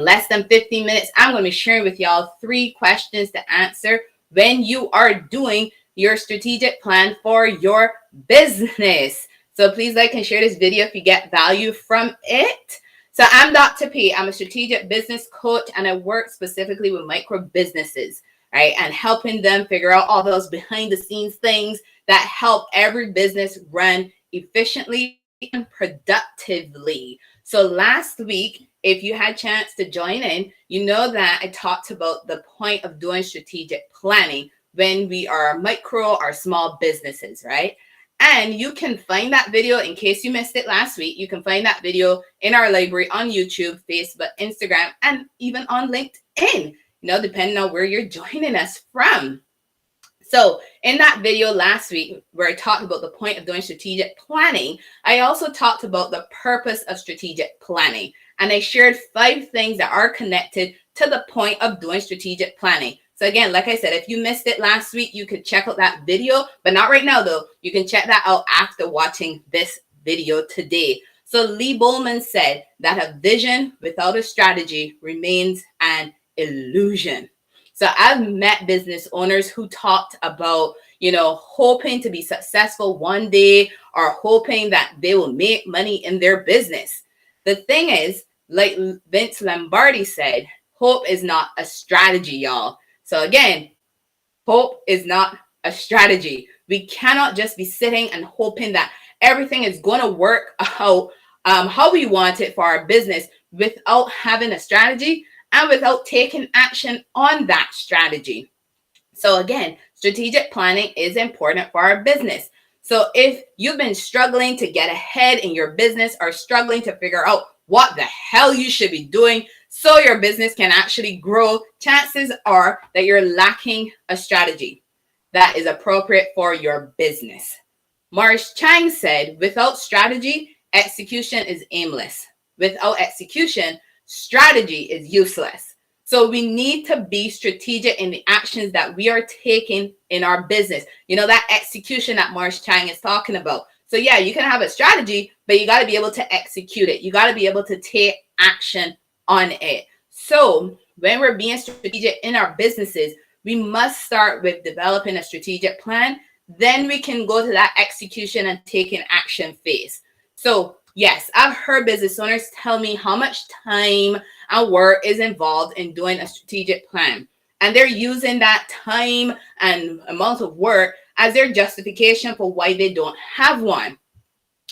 less than 15 minutes, I'm going to be sharing with y'all 3 questions to answer when you are doing your strategic plan for your business. So please like and share this video if you get value from it. So I'm Dr. P. I'm a strategic business coach, and I work specifically with micro businesses, right? And helping them figure out all those behind the scenes things that help every business run efficiently and productively. So last week, if you had a chance to join in, you know that I talked about the point of doing strategic planning when we are micro or small businesses, right? And you can find that video, in case you missed it last week, you can find that video in our library on YouTube, Facebook, Instagram, and even on LinkedIn, depending on where you're joining us from. So in that video last week, where I talked about the point of doing strategic planning, I also talked about the purpose of strategic planning. And I shared 5 things that are connected to the point of doing strategic planning. So again, like I said, if you missed it last week, you could check out that video, but not right now though. You can check that out after watching this video today. So Lee Bowman said that a vision without a strategy remains an illusion. So I've met business owners who talked about, hoping to be successful one day or hoping that they will make money in their business. The thing is, like Vince Lombardi said, hope is not a strategy, y'all. So again, hope is not a strategy. We cannot just be sitting and hoping that everything is going to work out how we want it for our business without having a strategy and without taking action on that strategy. So again, strategic planning is important for our business. So if you've been struggling to get ahead in your business or struggling to figure out what the hell you should be doing so your business can actually grow, chances are that you're lacking a strategy that is appropriate for your business. Morris Chang said, without strategy, execution is aimless. Without execution, strategy is useless. So we need to be strategic in the actions that we are taking in our business. That execution that Morris Chang is talking about. So yeah, you can have a strategy, but you got to be able to execute it. You got to be able to take action on it. So when we're being strategic in our businesses, we must start with developing a strategic plan. Then we can go to that execution and taking action phase. So yes, I've heard business owners tell me how much time and work is involved in doing a strategic plan. And they're using that time and amount of work as their justification for why they don't have one.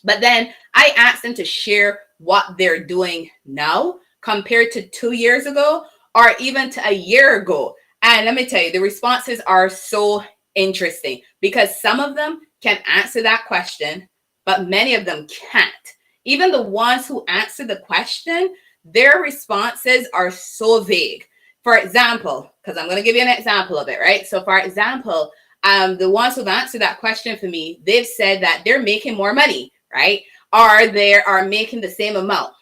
But then I ask them to share what they're doing now compared to 2 years ago or even to a year ago. And let me tell you, the responses are so interesting because some of them can answer that question, but many of them can't. Even the ones who answer the question, their responses are so vague. For example, because I'm going to give you an example of it, right? So for example, the ones who've answered that question for me, they've said that they're making more money, right? Or they are making the same amount.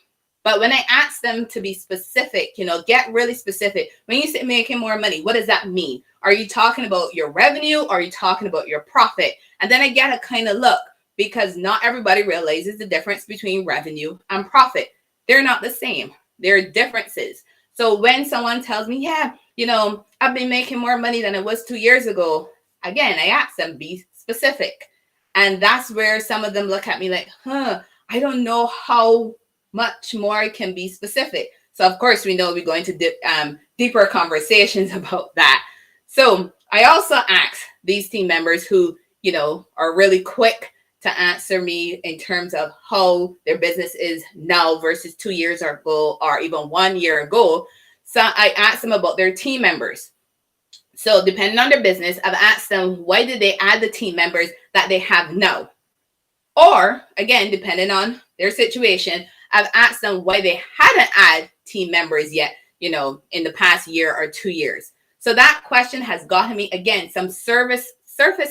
But when I ask them to be specific, get really specific. When you say making more money, what does that mean? Are you talking about your revenue? Or are you talking about your profit? And then I get a kind of look, because not everybody realizes the difference between revenue and profit. They're not the same. There are differences. So when someone tells me, yeah, I've been making more money than it was 2 years ago, again, I ask them, be specific. And that's where some of them look at me like, I don't know how much more can be specific. So of course, we know we're going to deeper conversations about that. So I also ask these team members who, are really quick to answer me in terms of how their business is now versus 2 years ago or even 1 year ago. So I asked them about their team members. So depending on their business, I've asked them, why did they add the team members that they have now? Or again, depending on their situation, I've asked them why they hadn't added team members yet, in the past year or 2 years. So that question has gotten me, again, some surface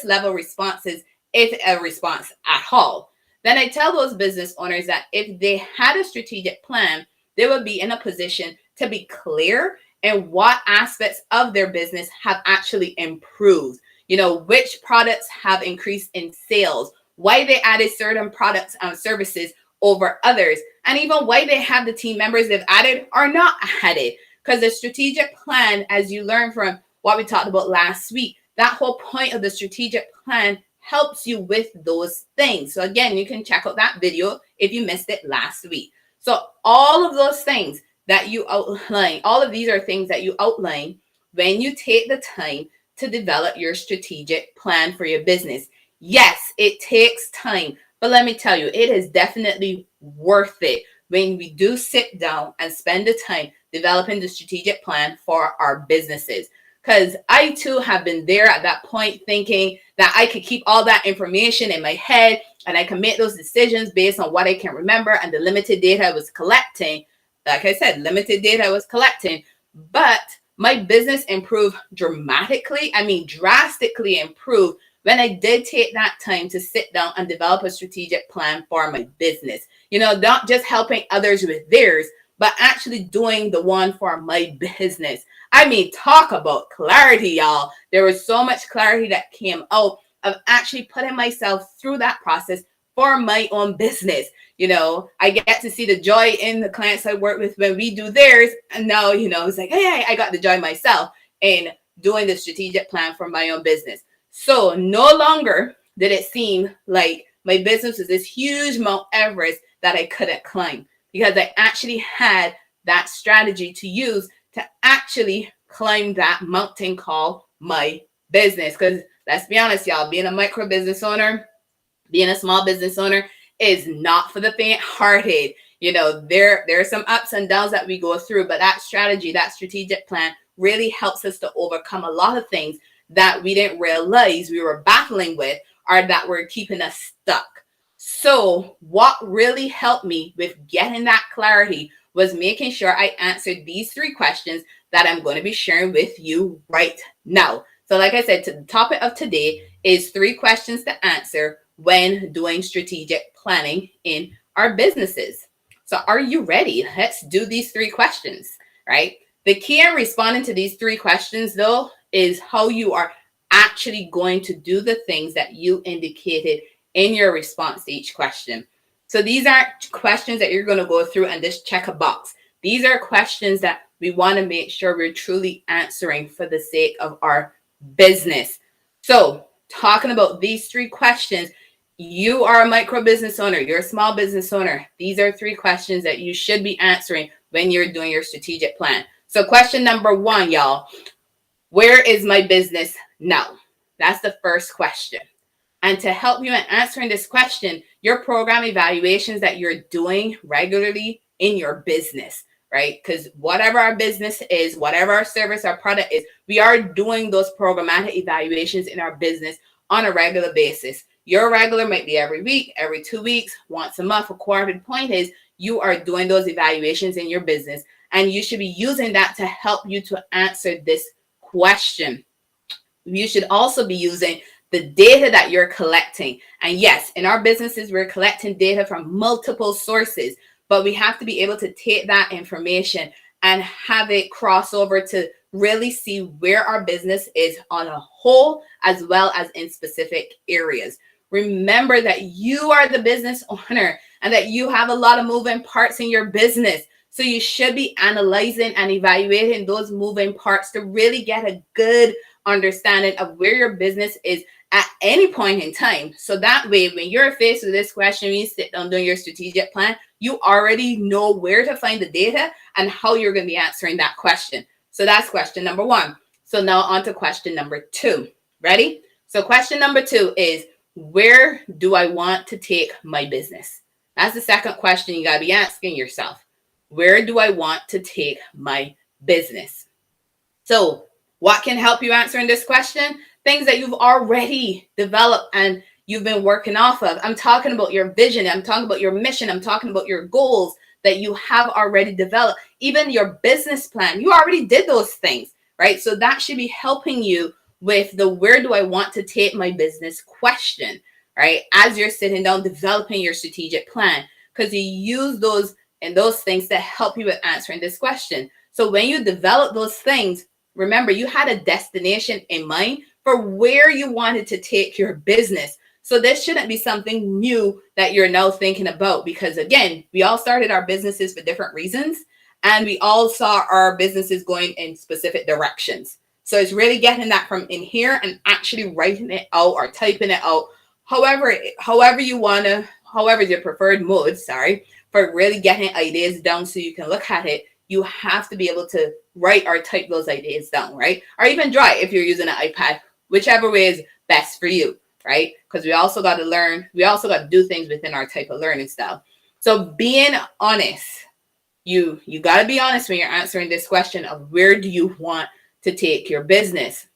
level responses, if a response at all. Then I tell those business owners that if they had a strategic plan, they would be in a position to be clear in what aspects of their business have actually improved. Which products have increased in sales, why they added certain products and services over others, and even why they have the team members they've added or not added. Because the strategic plan, as you learned from what we talked about last week, that whole point of the strategic plan helps you with those things. So again, you can check out that video if you missed it last week. So all of those things that you outline, all of these are things that you outline when you take the time to develop your strategic plan for your business. Yes, it takes time, but let me tell you, it is definitely worth it when we do sit down and spend the time developing the strategic plan for our businesses. Because I too have been there at that point thinking that I could keep all that information in my head and I can make those decisions based on what I can remember and the limited data I was collecting. Like I said, limited data I was collecting, but my business improved dramatically. I mean, drastically improved when I did take that time to sit down and develop a strategic plan for my business. You know, not just helping others with theirs, but actually doing the one for my business. I mean, talk about clarity, y'all. There was so much clarity that came out of actually putting myself through that process for my own business. You know, I get to see the joy in the clients I work with when we do theirs. And now, you know, it's like, hey, I got the joy myself in doing the strategic plan for my own business. So no longer did it seem like my business was this huge Mount Everest that I couldn't climb, because I actually had that strategy to use to actually climb that mountain called my business. Because let's be honest, y'all, being a micro business owner, being a small business owner is not for the faint-hearted. You know, there are some ups and downs that we go through, but that strategy, that strategic plan really helps us to overcome a lot of things that we didn't realize we were battling with or that were keeping us stuck. So what really helped me with getting that clarity was making sure I answered these 3 questions that I'm going to be sharing with you right now. So like I said, the topic of today is 3 questions to answer when doing strategic planning in our businesses. So are you ready? Let's do these 3 questions, right? The key in responding to these 3 questions, though, is how you are actually going to do the things that you indicated in your response to each question. So these aren't questions that you're going to go through and just check a box. These are questions that we want to make sure we're truly answering for the sake of our business. So talking about these 3 questions, you are a micro business owner, you're a small business owner. These are 3 questions that you should be answering when you're doing your strategic plan. So question number 1, y'all, where is my business now? That's the first question. And to help you in answering this question, your program evaluations that you're doing regularly in your business, right? Because whatever our business is, whatever our service, our product is, we are doing those programmatic evaluations in our business on a regular basis. Your regular might be every week, every 2 weeks, once a month, a quarter. The point is you are doing those evaluations in your business, and you should be using that to help you to answer this question. You should also be using the data that you're collecting. And yes, in our businesses, we're collecting data from multiple sources, but we have to be able to take that information and have it cross over to really see where our business is on a whole, as well as in specific areas. Remember that you are the business owner and that you have a lot of moving parts in your business. So you should be analyzing and evaluating those moving parts to really get a good understanding of where your business is at any point in time. So that way, when you're faced with this question, when you sit down doing your strategic plan, you already know where to find the data and how you're going to be answering that question. So that's question number 1. So now on to question number 2. Ready? So question number 2 is, where do I want to take my business? That's the second question you got to be asking yourself. Where do I want to take my business? So what can help you answering this question? Things that you've already developed and you've been working off of. I'm talking about your vision. I'm talking about your mission. I'm talking about your goals that you have already developed. Even your business plan, you already did those things, right? So that should be helping you with the where do I want to take my business question, right? As you're sitting down developing your strategic plan, because you use those and those things to help you with answering this question. So when you develop those things, remember, you had a destination in mind for where you wanted to take your business. So this shouldn't be something new that you're now thinking about, because again, we all started our businesses for different reasons, and we all saw our businesses going in specific directions. So it's really getting that from in here and actually writing it out or typing it out, however you want to, however your preferred mode, for really getting ideas down so you can look at it. You have to be able to write or type those ideas down, right? Or even draw it if you're using an iPad, whichever way is best for you, right? Because we also got to learn, we also got to do things within our type of learning style. So being honest, you got to be honest when you're answering this question of where do you want to take your business.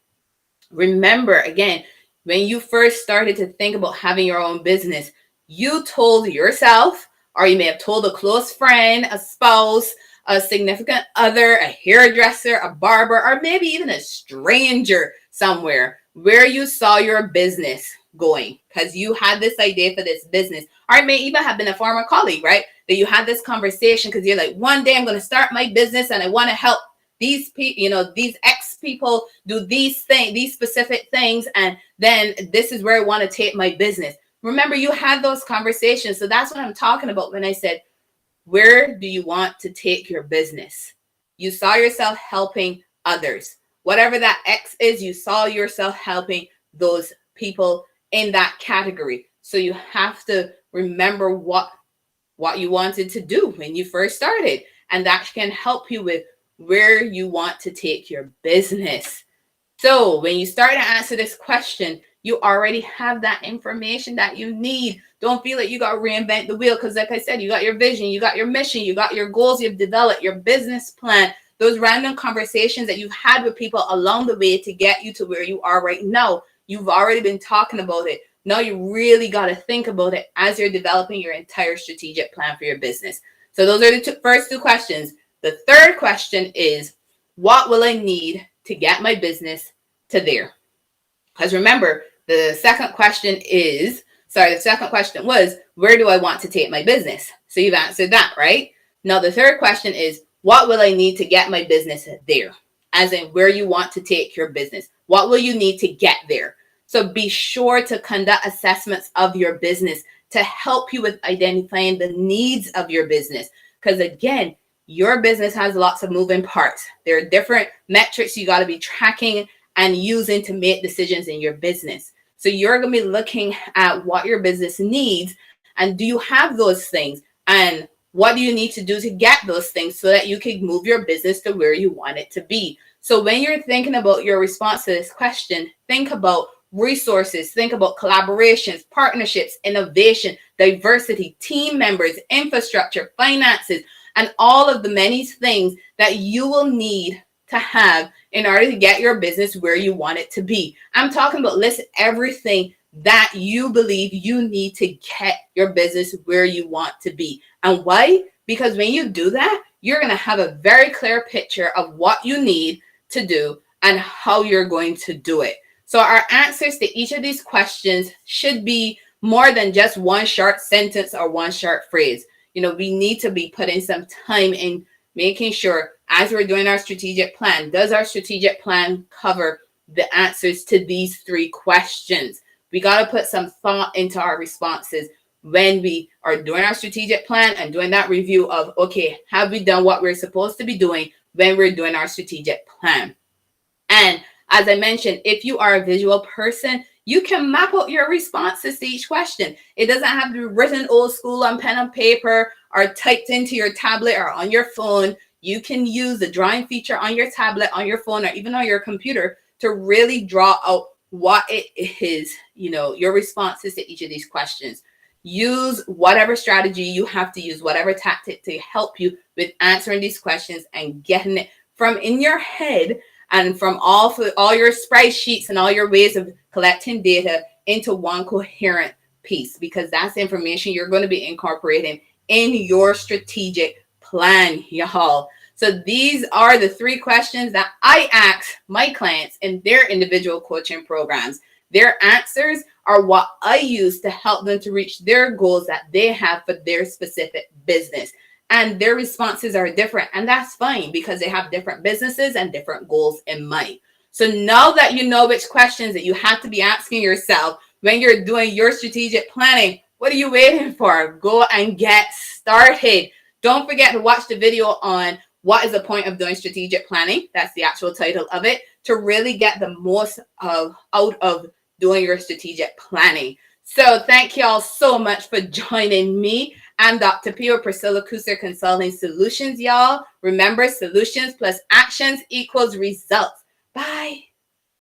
Remember, again, when you first started to think about having your own business, you told yourself, or you may have told a close friend, a spouse, a significant other, a hairdresser, a barber, or maybe even a stranger somewhere, where you saw your business going, because you had this idea for this business. Or it may even have been a former colleague, right? That you had this conversation because you're like, one day I'm going to start my business and I want to help these people, these ex people do these things, these specific things. And then this is where I want to take my business. Remember, you had those conversations. So that's what I'm talking about when I said, where do you want to take your business? You saw yourself helping others. Whatever that X is, you saw yourself helping those people in that category. So you have to remember what you wanted to do when you first started. And that can help you with where you want to take your business. So when you start to answer this question, you already have that information that you need. Don't feel like you got to reinvent the wheel, because like I said, you got your vision, you got your mission, you got your goals, you've developed your business plan, those random conversations that you've had with people along the way to get you to where you are right now. You've already been talking about it. Now you really got to think about it as you're developing your entire strategic plan for your business. So those are the first two questions. The third question is, what will I need to get my business to there? Because remember, the second question was, where do I want to take my business? So you've answered that, right? Now, the third question is, what will I need to get my business there? As in where you want to take your business. What will you need to get there? So be sure to conduct assessments of your business to help you with identifying the needs of your business. Because again, your business has lots of moving parts. There are different metrics you got to be tracking and using to make decisions in your business. So you're going to be looking at what your business needs, and do you have those things, and what do you need to do to get those things so that you can move your business to where you want it to be. So when you're thinking about your response to this question, think about resources, think about collaborations, partnerships, innovation, diversity, team members, infrastructure, finances, and all of the many things that you will need to have in order to get your business where you want it to be. I'm talking about list everything that you believe you need to get your business where you want to be. And why? Because when you do that, you're going to have a very clear picture of what you need to do and how you're going to do it. So our answers to each of these questions should be more than just one short sentence or one short phrase. We need to be putting some time in making sure as we're doing our strategic plan, does our strategic plan cover the answers to these three questions? We got to put some thought into our responses when we are doing our strategic plan and doing that review of, okay, have we done what we're supposed to be doing when we're doing our strategic plan? And as I mentioned, if you are a visual person, you can map out your responses to each question. It doesn't have to be written old school on pen and paper or typed into your tablet or on your phone. You can use the drawing feature on your tablet, on your phone, or even on your computer to really draw out what it is, your responses to each of these questions. Use whatever strategy you have to use, whatever tactic to help you with answering these questions and getting it from in your head and from all your spreadsheets and all your ways of collecting data into one coherent piece, because that's the information you're going to be incorporating in your strategic plan, y'all. So these are the three questions that I ask my clients in their individual coaching programs. Their answers are what I use to help them to reach their goals that they have for their specific business. And their responses are different, and that's fine because they have different businesses and different goals in mind. So now that you know which questions that you have to be asking yourself when you're doing your strategic planning. What are you waiting for? Go and get started. Don't forget to watch the video on what is the point of doing strategic planning. That's the actual title of it, to really get the most out of doing your strategic planning. So thank you all so much for joining me. I'm Dr. P or Priscilla Kuser Consulting Solutions, y'all. Remember, solutions plus actions equals results. Bye.